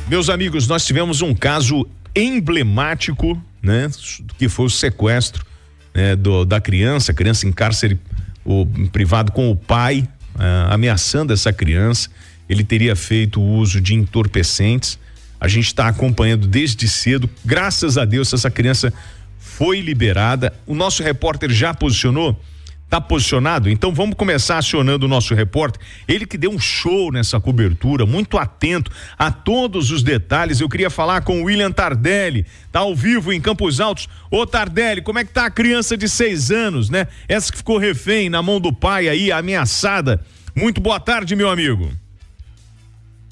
Meus amigos, nós tivemos um caso emblemático, né? Que foi o sequestro, né, da criança em cárcere privado com o pai, ameaçando essa criança. Ele teria feito uso de entorpecentes. A gente está acompanhando desde cedo. Graças a Deus, essa criança foi liberada. O nosso repórter já posicionou? Tá posicionado? Então vamos começar acionando o nosso repórter. Ele que deu um show nessa cobertura, muito atento a todos os detalhes. Eu queria falar com o William Tardelli, tá ao vivo em Campos Altos. Ô Tardelli, como é que tá a criança de 6 anos, né? Essa que ficou refém na mão do pai aí, ameaçada. Muito boa tarde, meu amigo.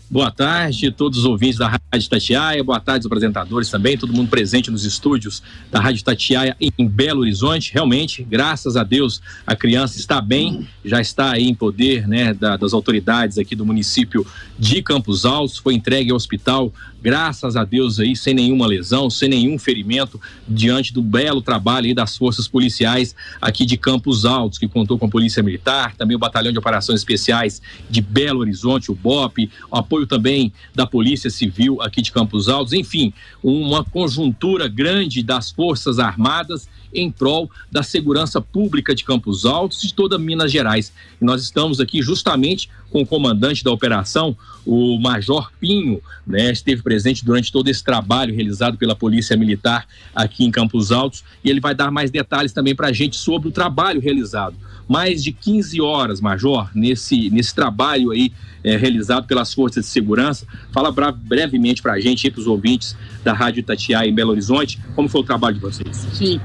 Boa tarde a todos os ouvintes da Rádio Itatiaia, boa tarde os apresentadores também, todo mundo presente nos estúdios da Rádio Itatiaia em Belo Horizonte. Realmente, graças a Deus, a criança está bem, já está aí em poder, né, das autoridades aqui do município de Campos Altos, foi entregue ao hospital, graças a Deus aí, sem nenhuma lesão, sem nenhum ferimento, diante do belo trabalho aí das forças policiais aqui de Campos Altos, que contou com a Polícia Militar, também o Batalhão de Operações Especiais de Belo Horizonte, o BOP, o apoio também da Polícia Civil aqui de Campos Altos, enfim, uma conjuntura grande das Forças Armadas em prol da segurança pública de Campos Altos e de toda Minas Gerais. E nós estamos aqui justamente com o comandante da operação, o Major Pinho, né, esteve presente durante todo esse trabalho realizado pela Polícia Militar aqui em Campos Altos, e ele vai dar mais detalhes também para a gente sobre o trabalho realizado. Mais de 15 horas, Major, nesse trabalho aí realizado pelas forças de segurança. Fala brevemente para a gente, para os ouvintes da Rádio Itatiaia em Belo Horizonte, como foi o trabalho de vocês? Sim,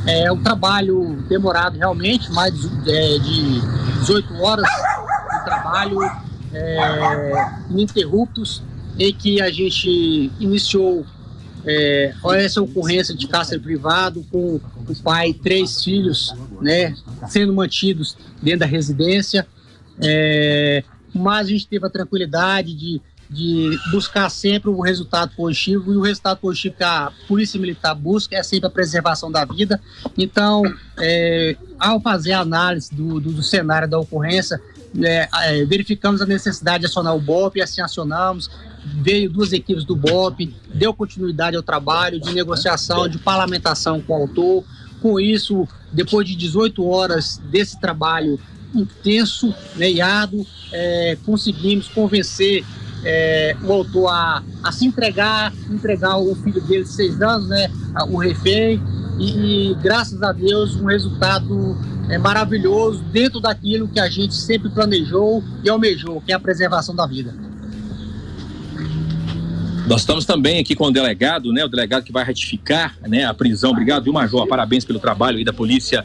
é um trabalho demorado realmente, mais de 18 horas de trabalho ininterruptos, em que a gente iniciou essa ocorrência de cárcere privado com o pai e 3 filhos, né, sendo mantidos dentro da residência, mas a gente teve a tranquilidade de buscar sempre o resultado positivo, e o resultado positivo que a Polícia Militar busca é sempre a preservação da vida. Então, ao fazer a análise do cenário da ocorrência, verificamos a necessidade de acionar o BOP, e assim acionamos. Veio 2 equipes do BOP, deu continuidade ao trabalho de negociação, de parlamentação com o autor. Com isso, depois de 18 horas desse trabalho intenso, né, e árduo, conseguimos convencer o autor a se entregar o filho dele de 6 anos, né, o refém, e graças a Deus um resultado maravilhoso dentro daquilo que a gente sempre planejou e almejou, que é a preservação da vida. Nós estamos também aqui com o delegado, né? O delegado que vai ratificar, né, a prisão. Obrigado, viu, Major? Parabéns pelo trabalho aí da Polícia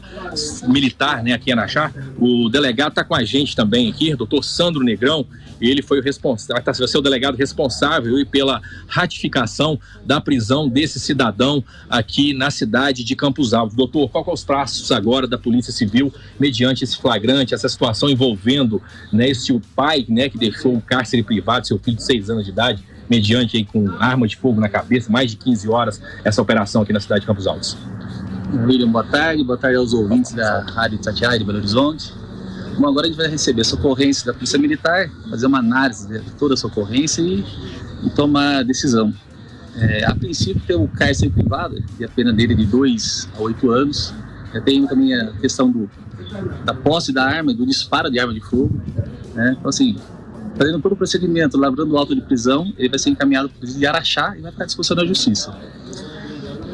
Militar, né, aqui em Araxá. O delegado está com a gente também aqui, doutor Sandro Negrão. Ele foi o responsável, vai ser o delegado responsável pela ratificação da prisão desse cidadão aqui na cidade de Campos Altos. Doutor, qual que é os passos agora da Polícia Civil mediante esse flagrante, essa situação envolvendo, né, esse pai, né, que deixou o cárcere privado, seu filho de 6 anos de idade, mediante aí com arma de fogo na cabeça, mais de 15 horas, essa operação aqui na cidade de Campos Altos? William, boa tarde aos ouvintes da Rádio Itatiaia de Belo Horizonte. Bom, agora a gente vai receber essa ocorrência da Polícia Militar, fazer uma análise de toda essa ocorrência e tomar decisão. A princípio tem o cárcere privado, e a pena dele é de 2 a 8 anos. Tem também a questão da posse da arma, do disparo de arma de fogo, né? Então, assim, fazendo todo o procedimento, lavrando o auto de prisão, ele vai ser encaminhado para o presídio de Araxá e vai ficar à disposição da Justiça.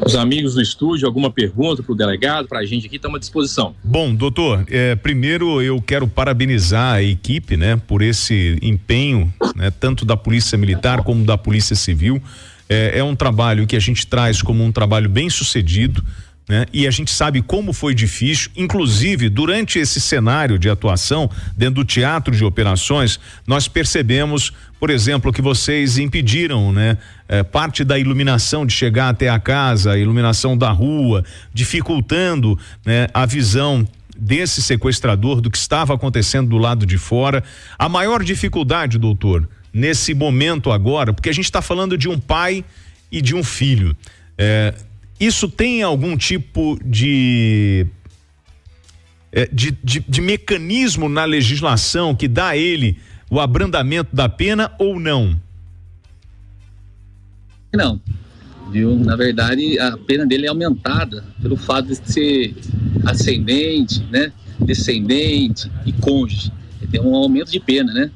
Os amigos do estúdio, alguma pergunta para o delegado, para a gente aqui, estamos à disposição. Bom, doutor, primeiro eu quero parabenizar a equipe, né, por esse empenho, né, tanto da Polícia Militar como da Polícia Civil. É um trabalho que a gente traz como um trabalho bem sucedido, né? E a gente sabe como foi difícil, inclusive durante esse cenário de atuação dentro do teatro de operações, nós percebemos, por exemplo, que vocês impediram, né, parte da iluminação de chegar até a casa, a iluminação da rua, dificultando, né, a visão desse sequestrador do que estava acontecendo do lado de fora. A maior dificuldade, doutor, nesse momento agora, porque a gente está falando de um pai e de um filho, isso tem algum tipo de mecanismo na legislação que dá a ele o abrandamento da pena ou não? não, viu? Na verdade, a pena dele é aumentada pelo fato de ser ascendente, né? Descendente e cônjuge. Ele tem um aumento de pena, né?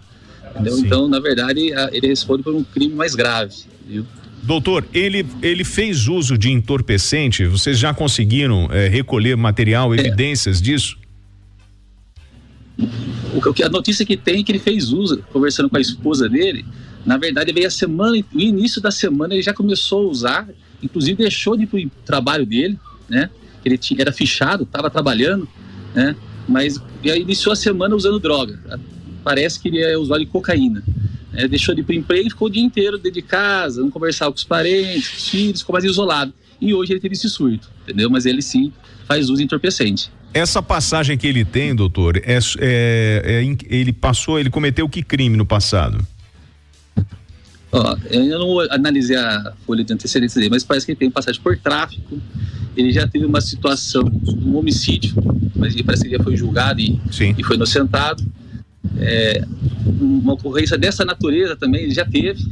Entendeu? Então, na verdade, ele responde por um crime mais grave, viu? Doutor, ele fez uso de entorpecente? Vocês já conseguiram recolher material, evidências disso? A notícia que tem é que ele fez uso, conversando com a esposa dele. Na verdade, veio no início da semana ele já começou a usar, inclusive deixou de ir para o trabalho dele, né? Ele era fichado, estava trabalhando, né? Mas iniciou a semana usando droga. Parece que ele é usuário de cocaína. Deixou de ir para o emprego e ficou o dia inteiro dentro de casa, não conversava com os parentes, com os filhos, ficou mais isolado. E hoje ele teve esse surto, entendeu? Mas ele sim faz uso de entorpecente. Essa passagem que ele tem, doutor, ele cometeu que crime no passado? Eu ainda não analisei a folha de antecedentes dele, mas parece que ele tem passagem por tráfico. Ele já teve uma situação, um homicídio, mas parece que ele já foi julgado e foi inocentado. Uma ocorrência dessa natureza também ele já teve,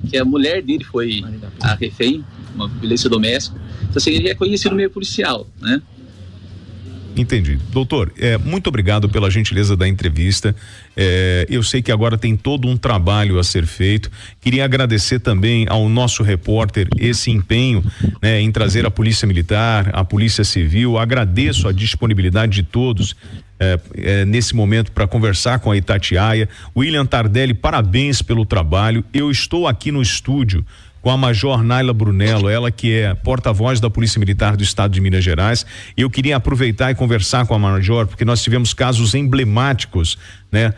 que a mulher dele foi a refém, uma violência doméstica. Então assim, ele é conhecido no meio policial, né? Entendi. Doutor, muito obrigado pela gentileza da entrevista. Eu sei que agora tem todo um trabalho a ser feito. Queria agradecer também ao nosso repórter esse empenho, né, em trazer a Polícia Militar, a Polícia Civil. Agradeço a disponibilidade de todos nesse momento para conversar com a Itatiaia. William Tardelli, parabéns pelo trabalho. Eu estou aqui no estúdio com a Major Naila Brunello, ela que é porta-voz da Polícia Militar do Estado de Minas Gerais. Eu queria aproveitar e conversar com a Major, porque nós tivemos casos emblemáticos, né?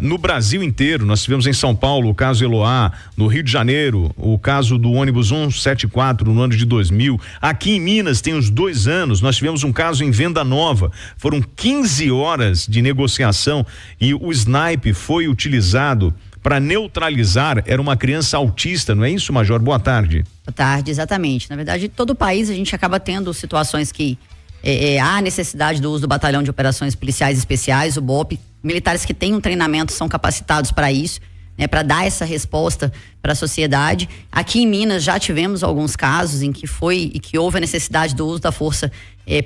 No Brasil inteiro, nós tivemos em São Paulo o caso Eloá, no Rio de Janeiro o caso do ônibus 174 no ano de 2000, aqui em Minas tem uns 2 anos, nós tivemos um caso em Venda Nova, foram 15 horas de negociação e o sniper foi utilizado para neutralizar, era uma criança autista, não é isso, Major? Boa tarde. Boa tarde, exatamente. Na verdade, todo o país a gente acaba tendo situações que há necessidade do uso do Batalhão de Operações Policiais Especiais, o BOP. Militares que têm um treinamento são capacitados para isso, né, para dar essa resposta para a sociedade. Aqui em Minas já tivemos alguns casos em que houve a necessidade do uso da força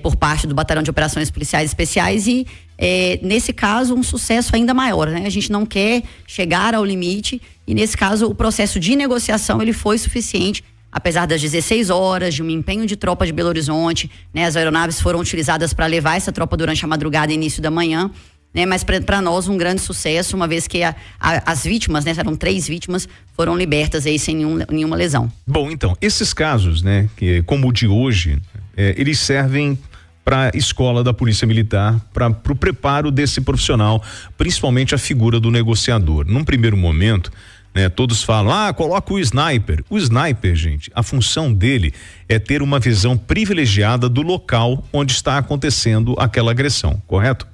por parte do Batalhão de Operações Policiais Especiais e nesse caso um sucesso ainda maior, né? A gente não quer chegar ao limite e nesse caso o processo de negociação ele foi suficiente, apesar das 16 horas de um empenho de tropa de Belo Horizonte, né? As aeronaves foram utilizadas para levar essa tropa durante a madrugada e início da manhã, né? Mas para nós um grande sucesso, uma vez que as vítimas, né? Eram 3 vítimas, foram libertas aí sem nenhuma lesão. Bom, então, esses casos, né? Que, como o de hoje, eles servem para a escola da Polícia Militar, para o preparo desse profissional, principalmente a figura do negociador. Num primeiro momento, né, todos falam, coloca o sniper. O sniper, gente, a função dele é ter uma visão privilegiada do local onde está acontecendo aquela agressão, correto?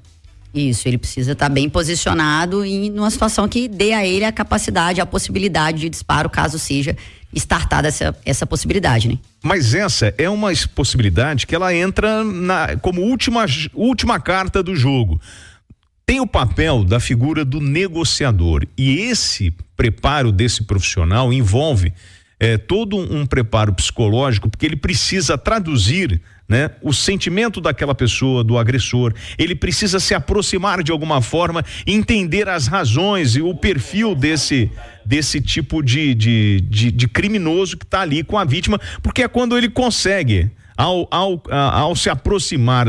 Isso, ele precisa estar bem posicionado e numa situação que dê a ele a capacidade, a possibilidade de disparo, caso seja startada essa possibilidade, né? Mas essa é uma possibilidade que ela entra como última carta do jogo. Tem o papel da figura do negociador e esse preparo desse profissional envolve todo um preparo psicológico, porque ele precisa traduzir, né, o sentimento daquela pessoa, do agressor. Ele precisa se aproximar de alguma forma, entender as razões e o perfil desse tipo de criminoso que está ali com a vítima, porque é quando ele consegue, ao se aproximar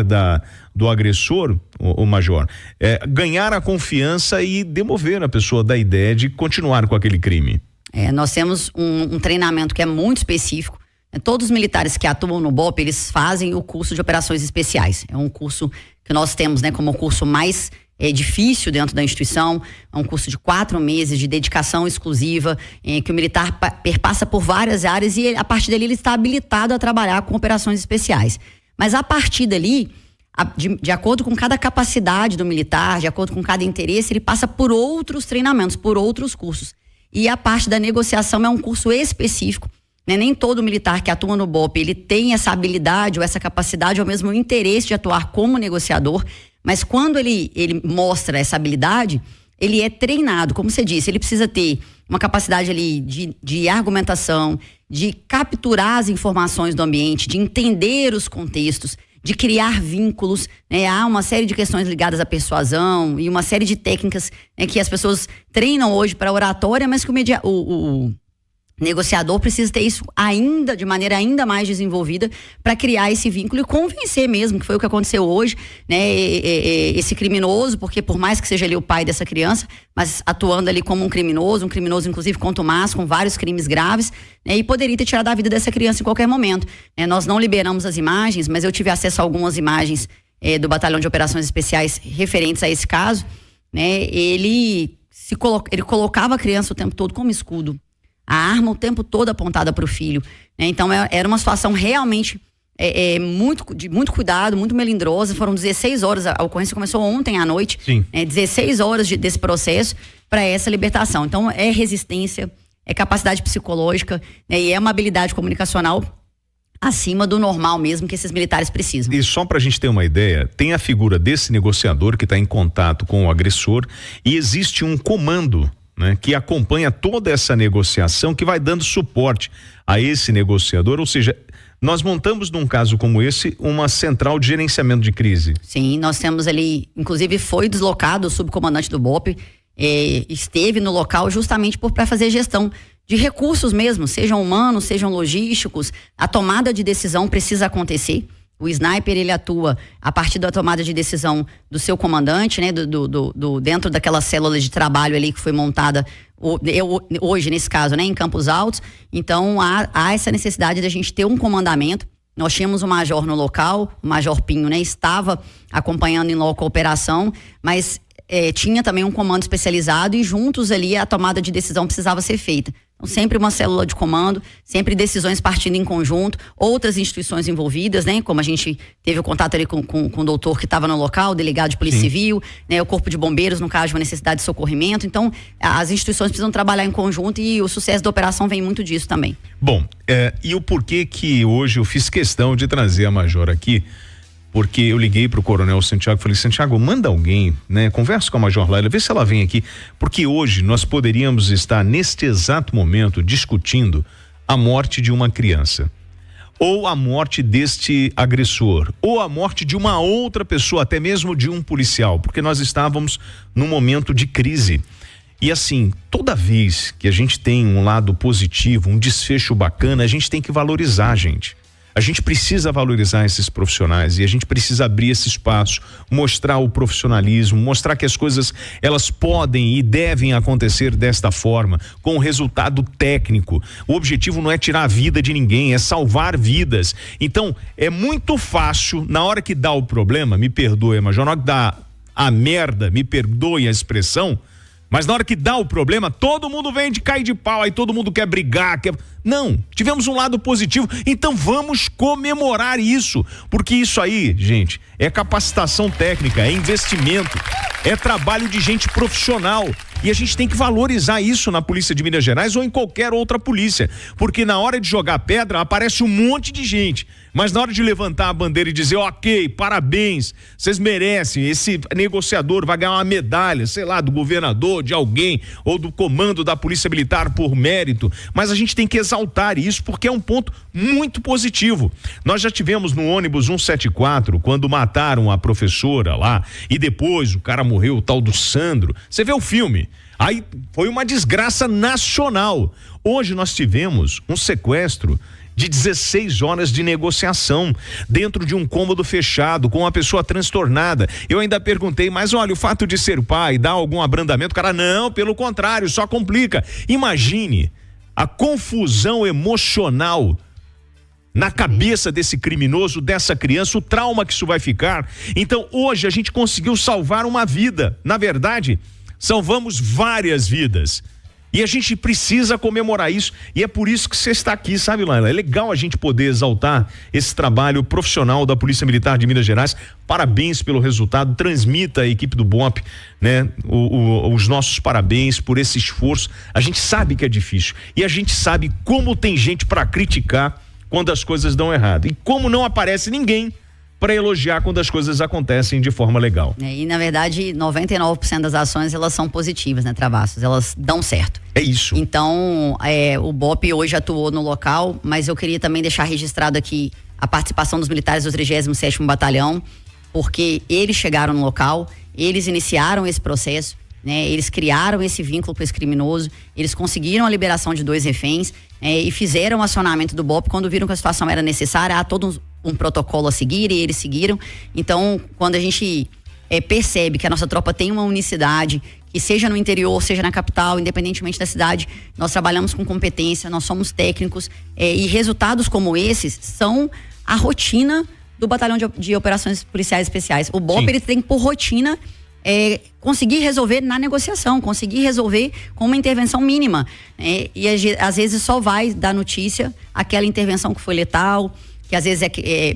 do agressor, o Major, ganhar a confiança e demover a pessoa da ideia de continuar com aquele crime. Nós temos um treinamento que é muito específico. Todos os militares que atuam no BOP, eles fazem o curso de operações especiais. É um curso que nós temos, né, como o curso mais difícil dentro da instituição. É um curso de 4 meses de dedicação exclusiva, que o militar perpassa por várias áreas e a partir dali ele está habilitado a trabalhar com operações especiais. Mas a partir dali, de acordo com cada capacidade do militar, de acordo com cada interesse, ele passa por outros treinamentos, por outros cursos. E a parte da negociação é um curso específico, né? Nem todo militar que atua no BOP, ele tem essa habilidade ou essa capacidade ou mesmo o interesse de atuar como negociador, mas quando ele mostra essa habilidade, ele é treinado, como você disse, ele precisa ter uma capacidade ali de argumentação, de capturar as informações do ambiente, de entender os contextos, de criar vínculos, né? Há uma série de questões ligadas à persuasão e uma série de técnicas, né, que as pessoas treinam hoje para oratória, mas que o negociador precisa ter isso ainda, de maneira ainda mais desenvolvida, para criar esse vínculo e convencer mesmo, que foi o que aconteceu hoje, né? Esse criminoso, porque por mais que seja ali o pai dessa criança, mas atuando ali como um criminoso inclusive contumaz, com vários crimes graves, né? E poderia ter tirado a vida dessa criança em qualquer momento, né? Nós não liberamos as imagens, mas eu tive acesso a algumas imagens do Batalhão de Operações Especiais referentes a esse caso, né? Ele colocava a criança o tempo todo como escudo, a arma o tempo todo apontada para o filho, né? Então era uma situação realmente de muito cuidado, muito melindrosa. Foram 16 horas, a ocorrência começou ontem à noite, 16 horas desse processo para essa libertação. Então é resistência, é capacidade psicológica, né? E é uma habilidade comunicacional acima do normal mesmo que esses militares precisam. E só pra gente ter uma ideia, tem a figura desse negociador que está em contato com o agressor e existe um comando, né, que acompanha toda essa negociação, que vai dando suporte a esse negociador. Ou seja, nós montamos num caso como esse uma central de gerenciamento de crise. Sim, nós temos ali, inclusive foi deslocado o subcomandante do BOPE, esteve no local justamente para fazer gestão de recursos mesmo, sejam humanos, sejam logísticos. A tomada de decisão precisa acontecer. O sniper, ele atua a partir da tomada de decisão do seu comandante, né? Dentro daquela célula de trabalho ali que foi montada hoje, nesse caso, né? Em Campos Altos. Então, há essa necessidade da gente ter um comandamento. Nós tínhamos um major no local, o Major Pinho, né? Estava acompanhando em loco a operação, mas tinha também um comando especializado e juntos ali a tomada de decisão precisava ser feita. Então, sempre uma célula de comando, sempre decisões partindo em conjunto, outras instituições envolvidas, né? Como a gente teve o contato ali com o doutor que estava no local, o delegado de Polícia Civil, né? O Corpo de Bombeiros, no caso de uma necessidade de socorrimento. Então, as instituições precisam trabalhar em conjunto e o sucesso da operação vem muito disso também. Bom, e o porquê que hoje eu fiz questão de trazer a Major aqui? Porque eu liguei pro Coronel Santiago e falei: Santiago, manda alguém, né? Conversa com a Major Laila, vê se ela vem aqui, porque hoje nós poderíamos estar neste exato momento discutindo a morte de uma criança, ou a morte deste agressor, ou a morte de uma outra pessoa, até mesmo de um policial, porque nós estávamos num momento de crise. E assim, toda vez que a gente tem um lado positivo, um desfecho bacana, a gente tem que valorizar, gente. A gente precisa valorizar esses profissionais e a gente precisa abrir esse espaço, mostrar o profissionalismo, mostrar que as coisas elas podem e devem acontecer desta forma, com resultado técnico. O objetivo não é tirar a vida de ninguém, é salvar vidas. Então, é muito fácil, na hora que dá o problema, me perdoe, mas na hora que dá a merda, me perdoe a expressão, mas na hora que dá o problema, todo mundo vem de cair de pau, aí todo mundo quer brigar, Não, tivemos um lado positivo, então vamos comemorar isso, porque isso aí, gente, é capacitação técnica, é investimento, é trabalho de gente profissional. E a gente tem que valorizar isso na Polícia de Minas Gerais ou em qualquer outra polícia, porque na hora de jogar pedra aparece um monte de gente, mas na hora de levantar a bandeira e dizer: ok, parabéns, vocês merecem, esse negociador vai ganhar uma medalha, sei lá, do governador, de alguém, ou do comando da Polícia Militar por mérito, mas a gente tem que exaltar isso porque é um ponto muito positivo. Nós já tivemos no ônibus 174, quando mataram a professora lá, e depois o cara morreu, o tal do Sandro, você vê o filme. Aí foi uma desgraça nacional. Hoje nós tivemos um sequestro de 16 horas de negociação dentro de um cômodo fechado com uma pessoa transtornada. Eu ainda perguntei: mas olha, o fato de ser pai dá algum abrandamento? O cara: não, pelo contrário, só complica. Imagine a confusão emocional na cabeça desse criminoso, dessa criança, o trauma que isso vai ficar. Então hoje a gente conseguiu salvar uma vida. Na verdade, salvamos várias vidas. E a gente precisa comemorar isso, e é por isso que você está aqui, sabe, Laila? É legal a gente poder exaltar esse trabalho profissional da Polícia Militar de Minas Gerais. Parabéns pelo resultado, transmita a equipe do BOP, né? Os nossos parabéns por esse esforço. A gente sabe que é difícil, e a gente sabe como tem gente para criticar quando as coisas dão errado, e como não aparece ninguém para elogiar quando as coisas acontecem de forma legal. E na verdade 99% das ações elas são positivas, né, Travassos? Elas dão certo. É isso. Então o BOPE hoje atuou no local, mas eu queria também deixar registrado aqui a participação dos militares do 37º Batalhão, porque eles chegaram no local, eles iniciaram esse processo, né? Eles criaram esse vínculo com esse criminoso, eles conseguiram a liberação de 2 reféns, e fizeram o acionamento do BOPE quando viram que a situação era necessária. Há todo um protocolo a seguir e eles seguiram. Então, quando a gente percebe que a nossa tropa tem uma unicidade, que seja no interior, seja na capital, independentemente da cidade, nós trabalhamos com competência, nós somos técnicos, e resultados como esses são a rotina do Batalhão de Operações Policiais Especiais. O BOPE, ele tem por rotina conseguir resolver na negociação, conseguir resolver com uma intervenção mínima. E às vezes só vai dar notícia aquela intervenção que foi letal, que às vezes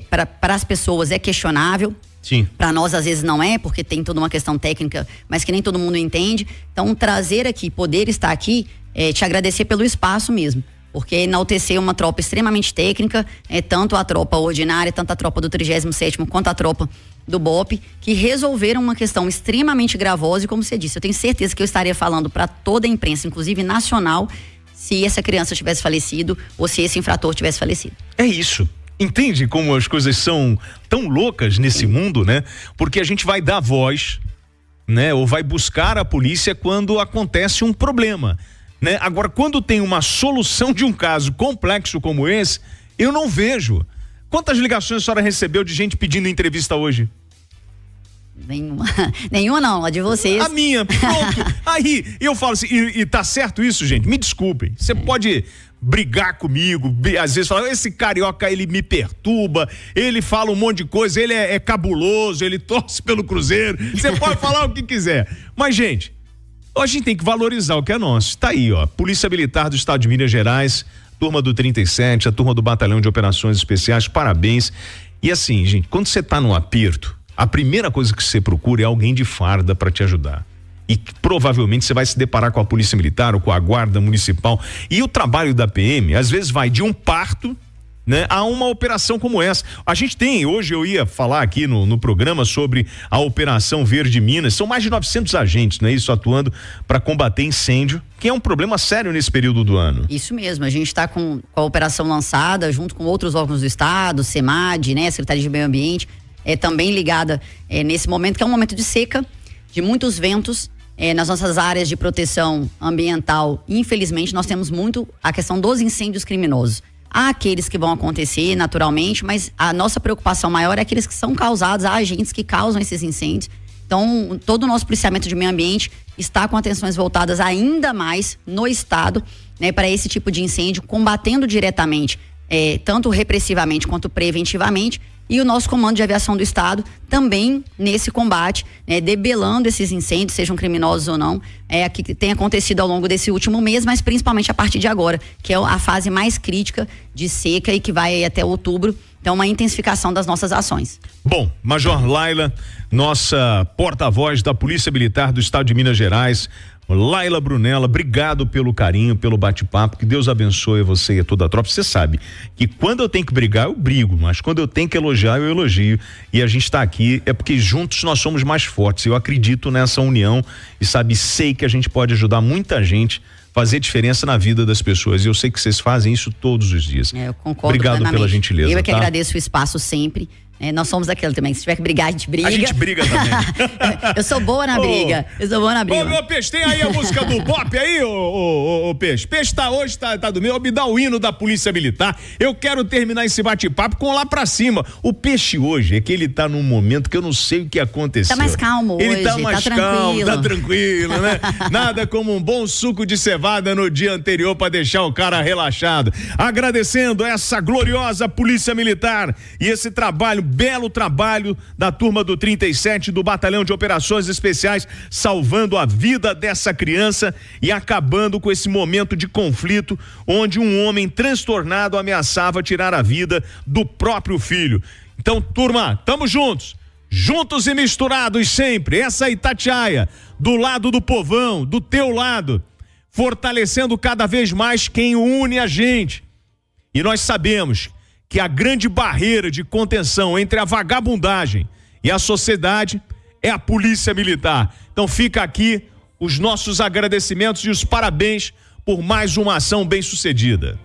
para as pessoas é questionável. Sim. Para nós às vezes não é, porque tem toda uma questão técnica, mas que nem todo mundo entende. Então trazer aqui, poder estar aqui, te agradecer pelo espaço mesmo. Porque enaltecer uma tropa extremamente técnica, tanto a tropa ordinária, tanto a tropa do 37º quanto a tropa do BOPE, que resolveram uma questão extremamente gravosa, e como você disse, eu tenho certeza que eu estaria falando para toda a imprensa, inclusive nacional, se essa criança tivesse falecido ou se esse infrator tivesse falecido. É isso. Entende como as coisas são tão loucas nesse mundo, né? Porque a gente vai dar voz, né? Ou vai buscar a polícia quando acontece um problema, né? Agora, quando tem uma solução de um caso complexo como esse, eu não vejo. Quantas ligações a senhora recebeu de gente pedindo entrevista hoje? Nenhuma não, a de vocês. A minha, pronto. Aí, eu falo assim, e tá certo isso, gente? Me desculpem, você pode brigar comigo, às vezes falar, esse carioca, ele me perturba, ele fala um monte de coisa, ele é cabuloso, ele torce pelo Cruzeiro, você pode falar o que quiser. Mas, gente, a gente tem que valorizar o que é nosso. Tá aí, ó, Polícia Militar do Estado de Minas Gerais, turma do 37, a turma do Batalhão de Operações Especiais, parabéns. E assim, gente, quando você tá num aperto, a primeira coisa que você procura é alguém de farda para te ajudar. E provavelmente você vai se deparar com a Polícia Militar ou com a Guarda Municipal. E o trabalho da PM, às vezes, vai de um parto, né, a uma operação como essa. A gente tem, hoje eu ia falar aqui no programa sobre a Operação Verde Minas, são mais de 900 agentes, né, isso, atuando para combater incêndio, que é um problema sério nesse período do ano. Isso mesmo, a gente está com a operação lançada junto com outros órgãos do Estado, SEMAD, né, Secretaria de Meio Ambiente, também ligada nesse momento, que é um momento de seca, de muitos ventos. Nas nossas áreas de proteção ambiental, infelizmente, nós temos muito a questão dos incêndios criminosos. Há aqueles que vão acontecer naturalmente, mas a nossa preocupação maior é aqueles que são causados, há agentes que causam esses incêndios. Então, todo o nosso policiamento de meio ambiente está com atenções voltadas ainda mais no Estado, né, para esse tipo de incêndio, combatendo diretamente, tanto repressivamente quanto preventivamente. E o nosso Comando de Aviação do Estado também nesse combate, né, debelando esses incêndios, sejam criminosos ou não, que tem acontecido ao longo desse último mês, mas principalmente a partir de agora, que é a fase mais crítica de seca e que vai até outubro. Então, uma intensificação das nossas ações. Bom, Major Laila, nossa porta-voz da Polícia Militar do Estado de Minas Gerais, Laila Brunella, obrigado pelo carinho, pelo bate-papo, que Deus abençoe você e a toda a tropa. Você sabe que quando eu tenho que brigar, eu brigo, mas quando eu tenho que elogiar, eu elogio. E a gente está aqui é porque juntos nós somos mais fortes. Eu acredito nessa união e sei que a gente pode ajudar muita gente, fazer diferença na vida das pessoas. E eu sei que vocês fazem isso todos os dias. Eu concordo. Obrigado plenamente. Pela gentileza. Eu é que tá? agradeço o espaço sempre. Nós somos daquele também, se tiver que brigar, a gente briga. A gente briga também. Eu sou boa na briga. Ô, meu Peixe, tem aí a música do BOPE aí, ô Peixe? Peixe hoje tá do meu, me dá o hino da Polícia Militar. Eu quero terminar esse bate-papo com lá pra cima. O Peixe hoje é que ele tá num momento que eu não sei o que aconteceu. Tá mais calmo hoje. Ele tá mais calmo, tá tranquilo, né? Nada como um bom suco de cevada no dia anterior pra deixar o cara relaxado. Agradecendo essa gloriosa Polícia Militar e esse belo trabalho da turma do 37 do Batalhão de Operações Especiais, salvando a vida dessa criança e acabando com esse momento de conflito onde um homem transtornado ameaçava tirar a vida do próprio filho. Então, turma, tamo juntos e misturados sempre. Essa é Itatiaia, do lado do povão, do teu lado, fortalecendo cada vez mais quem une a gente. E nós sabemos que a grande barreira de contenção entre a vagabundagem e a sociedade é a polícia militar. Então fica aqui os nossos agradecimentos e os parabéns por mais uma ação bem-sucedida.